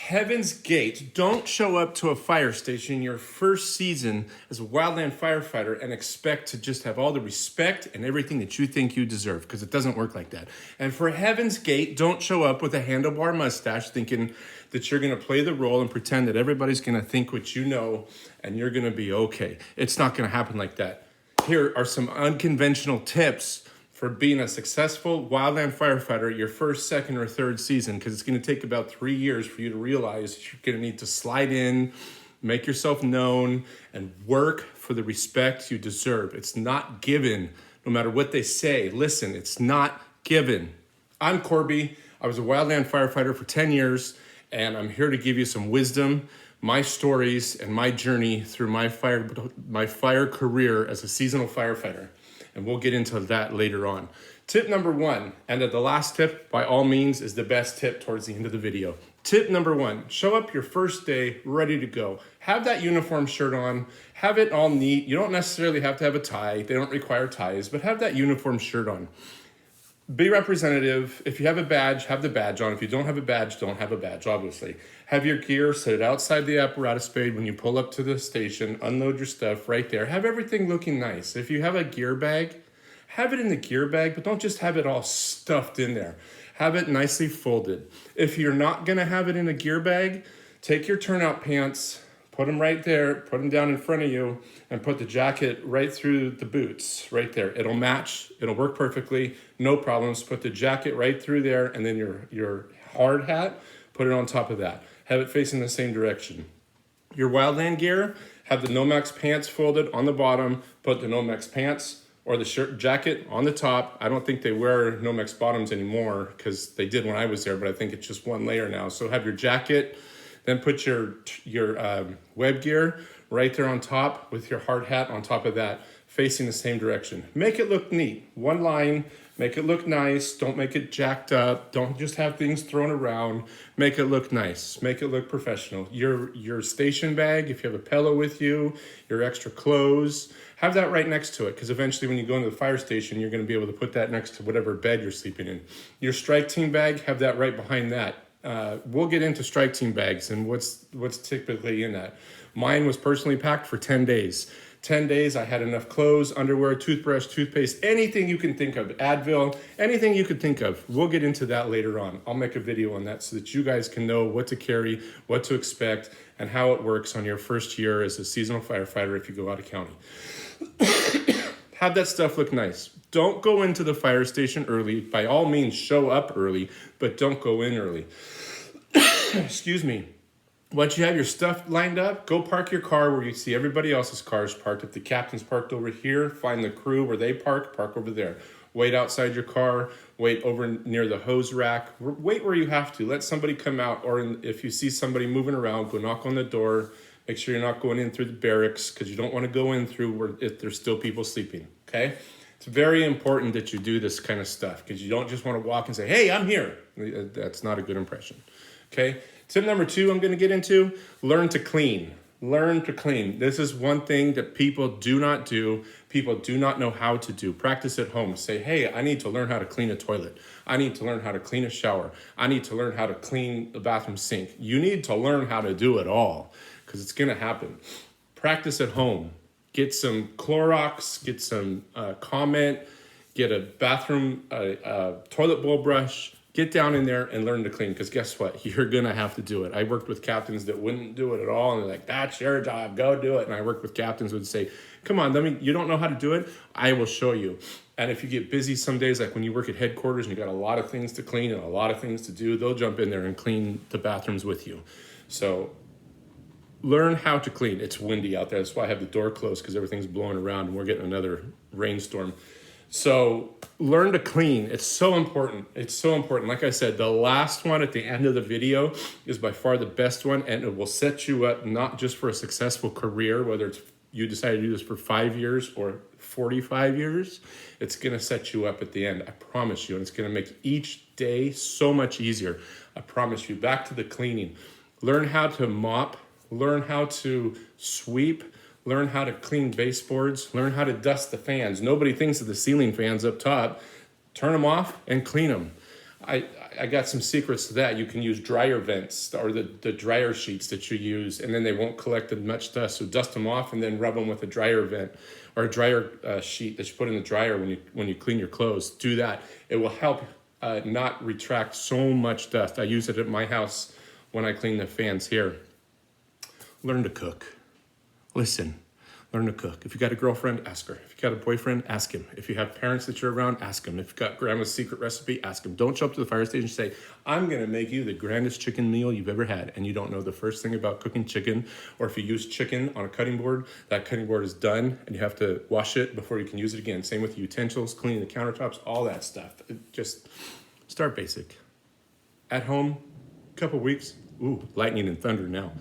Heaven's Gate, don't show up to a fire station your first season as a wildland firefighter and expect to just have all the respect and everything that you think you deserve, because it doesn't work like that. And for Heaven's Gate, don't show up with a handlebar mustache thinking that you're going to play the role and pretend that everybody's going to think what you know and you're going to be okay. It's not going to happen like that. Here are some unconventional tips for being a successful wildland firefighter your first, second, or third season, because it's going to take about 3 years for you to realize that you're going to need to slide in, make yourself known, and work for the respect you deserve. It's not given, no matter what they say. Listen, it's not given. I'm Corby. I was a wildland firefighter for 10 years, and I'm here to give you some wisdom, my stories, and my journey through my fire career as a seasonal firefighter. And we'll get into that later on. Tip number one, and the last tip, by all means, is the best tip towards the end of the video. Tip number one, show up your first day ready to go. Have that uniform shirt on, have it all neat. You don't necessarily have to have a tie. They don't require ties, but have that uniform shirt on. Be representative. If you have a badge, have the badge on. If you don't have a badge, don't have a badge, obviously. Have your gear, set it outside the apparatus bay when you pull up to the station, unload your stuff right there. Have everything looking nice. If you have a gear bag, have it in the gear bag, but don't just have it all stuffed in there. Have it nicely folded. If you're not gonna have it in a gear bag, take your turnout pants, put them right there, put them down in front of you, and put the jacket right through the boots, right there. It'll match, it'll work perfectly, no problems. Put the jacket right through there, and then your hard hat, put it on top of that. Have it facing the same direction. Your wildland gear, have the Nomex pants folded on the bottom, put the Nomex pants or the shirt jacket on the top. I don't think they wear Nomex bottoms anymore, because they did when I was there, but I think it's just one layer now. So have your jacket, then put your web gear right there on top with your hard hat on top of that, facing the same direction. Make it look neat. One line, make it look nice. Don't make it jacked up. Don't just have things thrown around. Make it look nice. Make it look professional. Your station bag, if you have a pillow with you, your extra clothes, have that right next to it, because eventually when you go into the fire station, you're going to be able to put that next to whatever bed you're sleeping in. Your strike team bag, have that right behind that. We'll get into strike team bags and what's typically in that. Mine was personally packed for 10 days. 10 days, I had enough clothes, underwear, toothbrush, toothpaste, anything you can think of, Advil, anything you could think of. We'll get into that later on. I'll make a video on that so that you guys can know what to carry, what to expect, and how it works on your first year as a seasonal firefighter if you go out of county. Have that stuff look nice. Don't go into the fire station early. By all means, show up early, but don't go in early. Excuse me. Once you have your stuff lined up, go park your car where you see everybody else's cars parked. If the captain's parked over here, find the crew where they park over there. Wait outside your car, wait over near the hose rack. Wait where you have to. Let somebody come out, or if you see somebody moving around, go knock on the door. Make sure you're not going in through the barracks, because you don't want to go in through if there's still people sleeping, okay? It's very important that you do this kind of stuff, because you don't just want to walk and say, hey, I'm here. That's not a good impression, okay? Tip number two I'm going to get into, learn to clean. Learn to clean. This is one thing that people do not do. People do not know how to do. Practice at home. Say, hey, I need to learn how to clean a toilet. I need to learn how to clean a shower. I need to learn how to clean the bathroom sink. You need to learn how to do it all, because it's going to happen. Practice at home. Get some Clorox, get some Comment, get a bathroom, toilet bowl brush. Get down in there and learn to clean, because guess what? You're going to have to do it. I worked with captains that wouldn't do it at all, and they're like, that's your job, go do it. And I worked with captains who would say, come on, you don't know how to do it? I will show you. And if you get busy some days, like when you work at headquarters and you got a lot of things to clean and a lot of things to do, they'll jump in there and clean the bathrooms with you. So learn how to clean. It's windy out there. That's why I have the door closed, because everything's blowing around and we're getting another rainstorm. So learn to clean. It's so important. It's so important. Like I said, the last one at the end of the video is by far the best one, and it will set you up not just for a successful career, whether it's you decide to do this for 5 years or 45 years, it's going to set you up at the end. I promise you. And it's going to make each day so much easier. I promise you. Back to the cleaning. Learn how to mop. Learn how to sweep. Learn how to clean baseboards. Learn how to dust the fans. Nobody thinks of the ceiling fans up top. Turn them off and clean them. I got some secrets to that. You can use dryer vents or the dryer sheets that you use, and then they won't collect as much dust. So dust them off and then rub them with a dryer vent or a dryer sheet that you put in the dryer when you clean your clothes. Do that. It will help not retract so much dust. I use it at my house when I clean the fans here. Learn to cook. Listen. Learn to cook. If you got a girlfriend, ask her. If you got a boyfriend, ask him. If you have parents that you're around, ask them. If you got grandma's secret recipe, ask him. Don't show up to the fire station and say, I'm going to make you the grandest chicken meal you've ever had, and you don't know the first thing about cooking chicken. Or if you use chicken on a cutting board, that cutting board is done, and you have to wash it before you can use it again. Same with utensils, cleaning the countertops, all that stuff. Just start basic. At home, couple weeks, lightning and thunder now.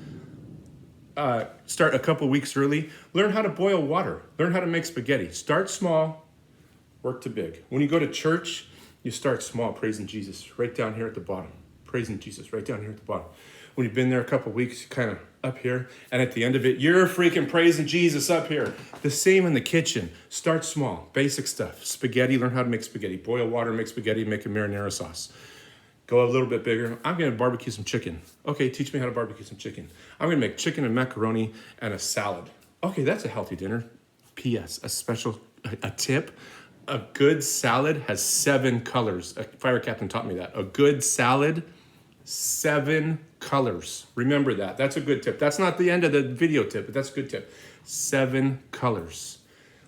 Start a couple weeks early. Learn how to boil water. Learn how to make spaghetti. Start small, work to big. When you go to church, you start small, praising Jesus, right down here at the bottom. Praising Jesus, right down here at the bottom. When you've been there a couple weeks, you kind of up here, and at the end of it, you're freaking praising Jesus up here. The same in the kitchen. Start small, basic stuff. Spaghetti, learn how to make spaghetti. Boil water, make spaghetti, make a marinara sauce. Go a little bit bigger. I'm going to barbecue some chicken. Okay, teach me how to barbecue some chicken. I'm going to make chicken and macaroni and a salad. Okay, that's a healthy dinner. P.S. A tip. A good salad has 7 colors. A fire captain taught me that. A good salad, 7 colors. Remember that. That's a good tip. That's not the end of the video tip, but that's a good tip. 7 colors.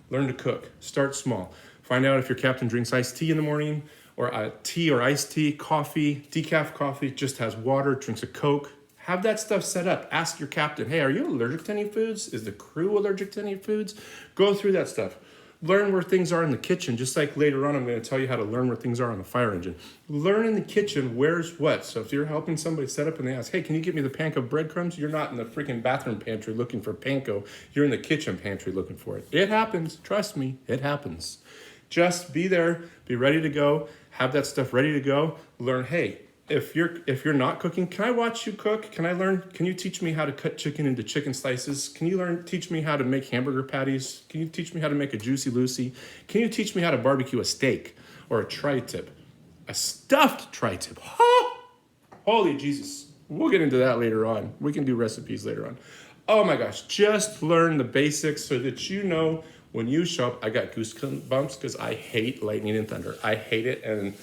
Learn to cook. Start small. Find out if your captain drinks iced tea in the morning, or tea or iced tea, coffee, decaf coffee, just has water, drinks a Coke. Have that stuff set up. Ask your captain, hey, are you allergic to any foods? Is the crew allergic to any foods? Go through that stuff. Learn where things are in the kitchen, just like later on I'm going to tell you how to learn where things are on the fire engine. Learn in the kitchen where's what. So if you're helping somebody set up and they ask, hey, can you get me the panko breadcrumbs? You're not in the freaking bathroom pantry looking for panko. You're in the kitchen pantry looking for it. It happens. Trust me, it happens. Just be there, be ready to go, have that stuff ready to go. Learn, hey, if you're not cooking, can I watch you cook? Can I learn? Can you teach me how to cut chicken into chicken slices? Can you teach me how to make hamburger patties? Can you teach me how to make a Juicy Lucy? Can you teach me how to barbecue a steak or a tri-tip? A stuffed tri-tip. Oh, holy Jesus. We'll get into that later on. We can do recipes later on. Oh my gosh, just learn the basics so that you know when you show up. I got goosebumps because I hate lightning and thunder. I hate it, and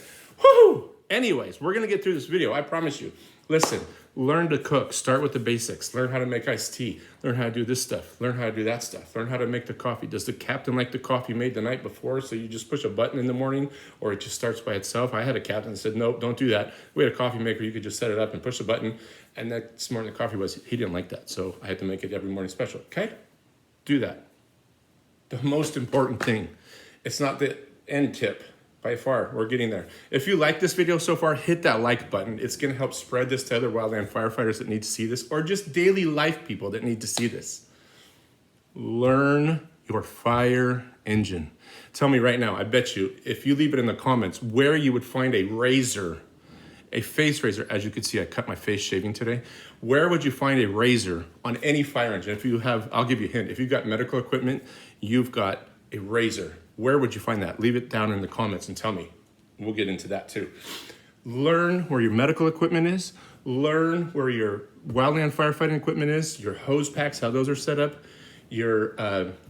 whoo! Anyways, we're going to get through this video. I promise you. Listen, learn to cook. Start with the basics. Learn how to make iced tea. Learn how to do this stuff. Learn how to do that stuff. Learn how to make the coffee. Does the captain like the coffee made the night before, so you just push a button in the morning, or it just starts by itself? I had a captain that said, nope, don't do that. We had a coffee maker. You could just set it up and push a button, and that morning the coffee he didn't like that, so I had to make it every morning special. Okay? Do that. The most important thing, it's not the end tip. By far, we're getting there. If you like this video so far, hit that like button. It's going to help spread this to other wildland firefighters that need to see this, or just daily life people that need to see this. Learn your fire engine. Tell me right now, I bet you, if you leave it in the comments, where you would find a razor, a face razor. As you can see, I cut my face shaving today. Where would you find a razor on any fire engine? If you have, I'll give you a hint. If you've got medical equipment, you've got a razor. Where would you find that? Leave it down in the comments and tell me. We'll get into that too. Learn where your medical equipment is. Learn where your wildland firefighting equipment is, your hose packs, how those are set up, your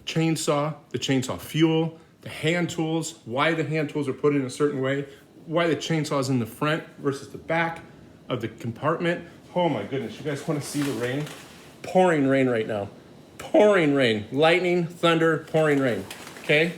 chainsaw, the chainsaw fuel, the hand tools, why the hand tools are put in a certain way, why the chainsaw is in the front versus the back of the compartment. Oh my goodness, you guys want to see the rain? Pouring rain right now. Pouring rain. Lightning, thunder, pouring rain. Okay?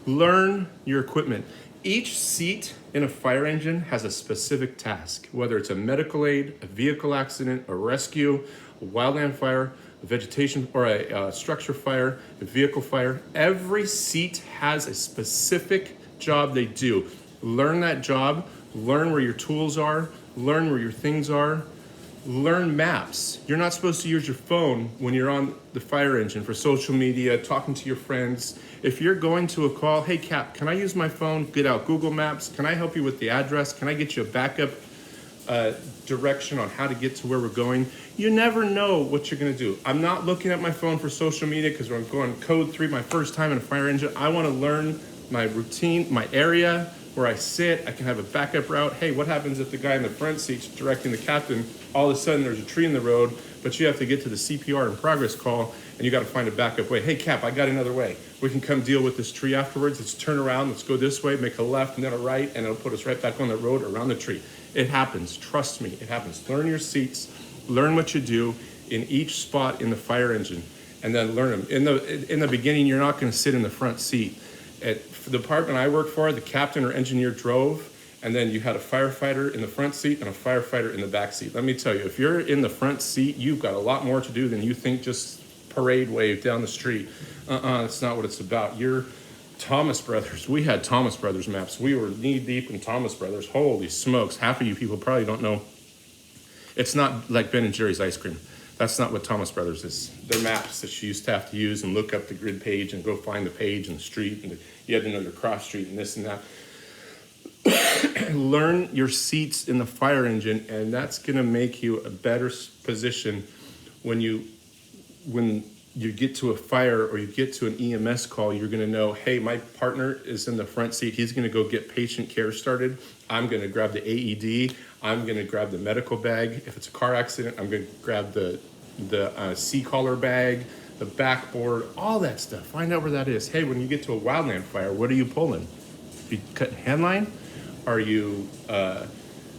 Learn your equipment. Each seat in a fire engine has a specific task, whether it's a medical aid, a vehicle accident, a rescue, a wildland fire, a vegetation or a structure fire, a vehicle fire. Every seat has a specific job they do. Learn that job, learn where your tools are, learn where your things are. Learn maps. You're not supposed to use your phone when you're on the fire engine for social media, talking to your friends. If you're going to a call, hey Cap, can I use my phone? Get out Google Maps. Can I help you with the address? Can I get you a backup direction on how to get to where we're going? You never know what you're gonna do. I'm not looking at my phone for social media because I'm going code 3 my first time in a fire engine. I wanna learn my routine, my area, where I sit. I can have a backup route. Hey, what happens if the guy in the front seat's directing the captain, all of a sudden there's a tree in the road, but you have to get to the CPR and progress call, and you got to find a backup way. Hey, Cap, I got another way. We can come deal with this tree afterwards. Let's turn around. Let's go this way, make a left, and then a right, and it'll put us right back on the road around the tree. It happens. Trust me, it happens. Learn your seats. Learn what you do in each spot in the fire engine, and then learn them. In the beginning, you're not going to sit in the front seat. At the department I worked for, the captain or engineer drove, and then you had a firefighter in the front seat and a firefighter in the back seat. Let me tell you, if you're in the front seat, you've got a lot more to do than you think just parade wave down the street. That's not what it's about. You're Thomas Brothers. We had Thomas Brothers maps. We were knee deep in Thomas Brothers. Holy smokes. Half of you people probably don't know. It's not like Ben and Jerry's ice cream. That's not what Thomas Brothers is. They're maps that you used to have to use and look up the grid page and go find the page and the street. And you had to know your cross street and this and that. Learn your seats in the fire engine, and that's going to make you a better position when you get to a fire or you get to an EMS call. You're going to know, hey, my partner is in the front seat. He's going to go get patient care started. I'm going to grab the AED. I'm going to grab the medical bag. If it's a car accident, I'm going to grab the C-collar bag, the backboard, all that stuff. Find out where that is. Hey, when you get to a wildland fire, what are you pulling? Are you cutting handline? Are you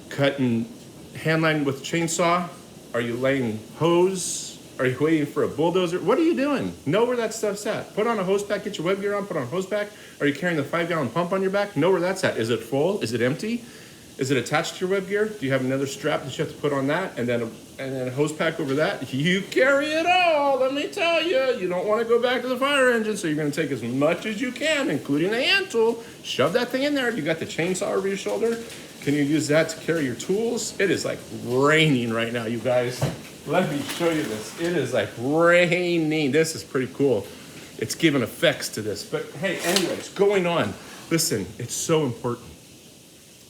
cutting handline with a chainsaw? Are you laying hose? Are you waiting for a bulldozer? What are you doing? Know where that stuff's at. Put on a hose pack, get your web gear on, put on a hose pack. Are you carrying the 5-gallon pump on your back? Know where that's at. Is it full? Is it empty? Is it attached to your web gear? Do you have another strap that you have to put on that? And then a hose pack over that? You carry it all, let me tell you. You don't want to go back to the fire engine, so you're going to take as much as you can, including the hand tool. Shove that thing in there. You got the chainsaw over your shoulder. Can you use that to carry your tools? It is like raining right now, you guys. Let me show you this. It is like raining. This is pretty cool. It's giving effects to this. But hey, anyways, going on. Listen, it's so important.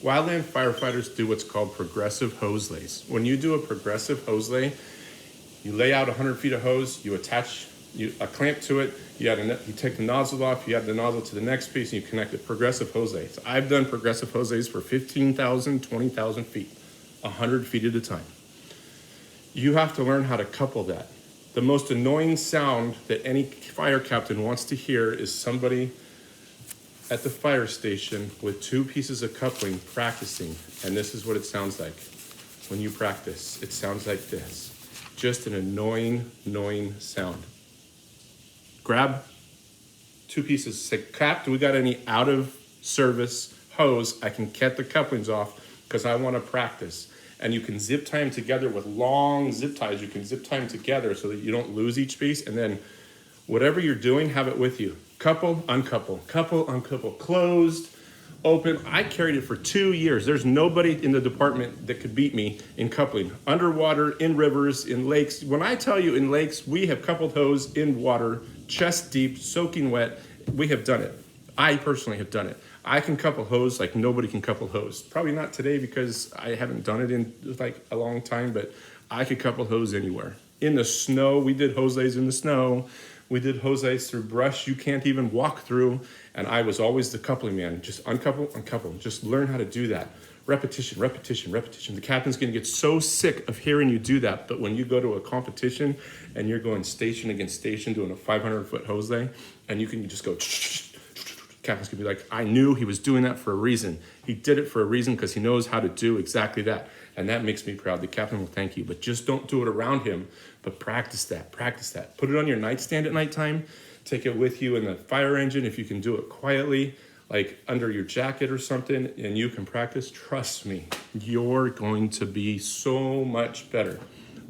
Wildland firefighters do what's called progressive hose lays. When you do a progressive hose lay, you lay out 100 feet of hose, you attach a clamp to it, you take the nozzle off, you add the nozzle to the next piece, and you connect it. Progressive hose lays. I've done progressive hose lays for 15,000, 20,000 feet, 100 feet at a time. You have to learn how to couple that. The most annoying sound that any fire captain wants to hear is somebody at the fire station with 2 pieces of coupling practicing. And this is what it sounds like when you practice. It sounds like this. Just an annoying sound. Grab 2 pieces. Say, Cap, do we got any out of service hose? I can cut the couplings off because I want to practice. And you can zip tie them together with long zip ties. You can zip tie them together so that you don't lose each piece. And then whatever you're doing, have it with you. Couple, uncouple, closed, open. I carried it for 2 years. There's nobody in the department that could beat me in coupling. Underwater, in rivers, in lakes. When I tell you in lakes, we have coupled hose in water, chest deep, soaking wet. We have done it. I personally have done it. I can couple hose like nobody can couple hose. Probably not today because I haven't done it in like a long time, but I could couple hose anywhere. In the snow, we did hose lays in the snow. We did hose lays through brush you can't even walk through, and I was always the coupling man. Just uncouple. Just learn how to do that. Repetition. The captain's gonna get so sick of hearing you do that, but when you go to a competition and you're going station against station doing a 500-foot hose lay, and you can just go, captain's gonna be like, I knew he was doing that for a reason. He did it for a reason because he knows how to do exactly that. And that makes me proud. The captain will thank you, but just don't do it around him, but practice that. Put it on your nightstand at nighttime. Take it with you in the fire engine if you can do it quietly, like under your jacket or something, and you can practice. Trust me, you're going to be so much better.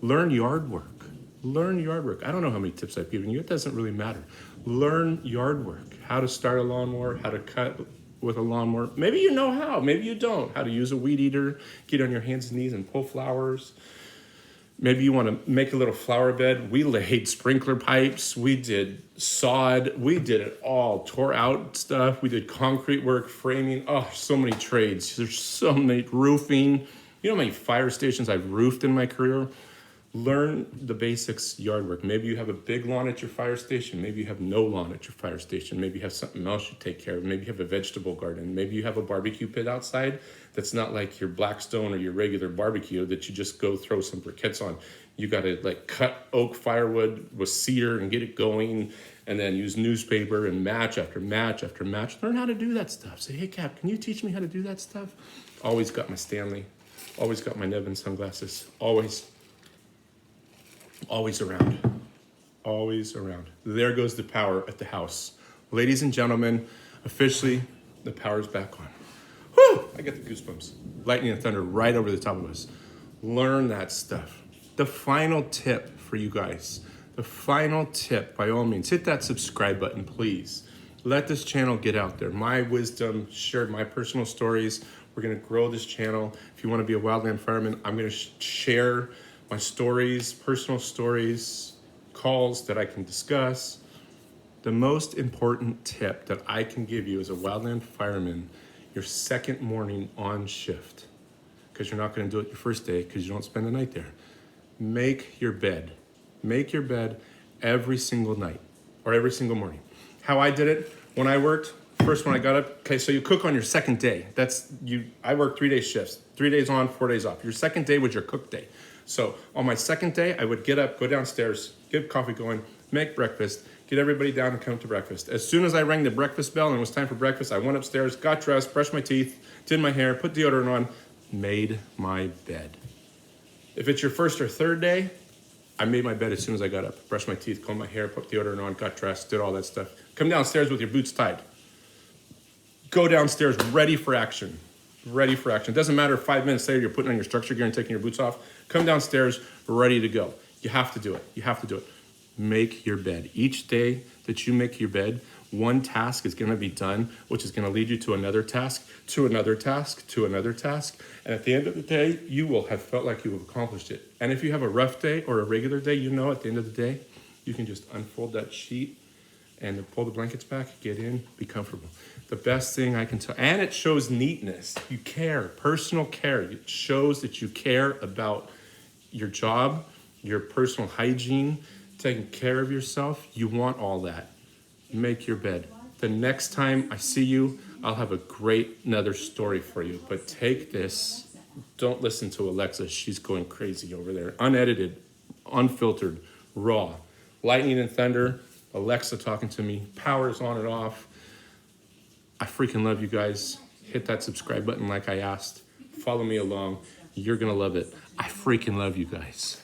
Learn yard work. I don't know how many tips I've given you. It doesn't really matter. Learn yard work. How to start a lawnmower, how to cut with a lawnmower. Maybe you know how, maybe you don't. How to use a weed eater, get on your hands and knees and pull flowers. Maybe you want to make a little flower bed. We laid sprinkler pipes. We did sod. We did it all. Tore out stuff. We did concrete work, framing. Oh, so many trades. There's so many roofing. You know how many fire stations I've roofed in my career? Learn the basics yard work. Maybe you have a big lawn at your fire station. Maybe you have no lawn at your fire station. Maybe you have something else you take care of. Maybe you have a vegetable garden. Maybe you have a barbecue pit outside that's not like your Blackstone or your regular barbecue that you just go throw some briquettes on. You got to like cut oak firewood with cedar and get it going, and then use newspaper and match after match after match. Learn how to do that stuff. Say, hey, Cap, can you teach me how to do that stuff? Always got my Stanley. Always got my Nevin sunglasses. Always around. Always around. There goes the power at the house. Ladies and gentlemen, officially, the power's back on. Whew! I get the goosebumps. Lightning and thunder right over the top of us. Learn that stuff. The final tip for you guys. The final tip, by all means, hit that subscribe button, please. Let this channel get out there. My wisdom, shared my personal stories. We're gonna grow this channel. If you wanna be a wildland fireman, I'm gonna share my stories, personal stories, calls that I can discuss. The most important tip that I can give you as a wildland fireman, your second morning on shift, because you're not gonna do it your first day because you don't spend the night there. Make your bed. Make your bed every single night or every single morning. How I did it when I worked, first when I got up, okay, so you cook on your second day. I work 3-day shifts, 3 days on, 4 days off. Your second day was your cook day. So on my second day, I would get up, go downstairs, get coffee going, make breakfast, get everybody down and come to breakfast. As soon as I rang the breakfast bell and it was time for breakfast, I went upstairs, got dressed, brushed my teeth, did my hair, put deodorant on, made my bed. If it's your first or third day, I made my bed as soon as I got up, brushed my teeth, combed my hair, put deodorant on, got dressed, did all that stuff. Come downstairs with your boots tied. Go downstairs ready for action. Ready for action. It doesn't matter if 5 minutes later you're putting on your structure gear and taking your boots off. Come downstairs ready to go. You have to do it. You have to do it. Make your bed. Each day that you make your bed, one task is going to be done, which is going to lead you to another task, to another task, to another task. And at the end of the day, you will have felt like you have accomplished it. And if you have a rough day or a regular day, you know at the end of the day, you can just unfold that sheet and pull the blankets back, get in, be comfortable. The best thing I can tell, and it shows neatness. You care, personal care. It shows that you care about your job, your personal hygiene, taking care of yourself. You want all that. Make your bed. The next time I see you, I'll have another story for you. But take this. Don't listen to Alexa. She's going crazy over there. Unedited, unfiltered, raw. Lightning and thunder. Alexa talking to me. Power's on and off. I freaking love you guys. Hit that subscribe button like I asked. Follow me along. You're going to love it. I freaking love you guys.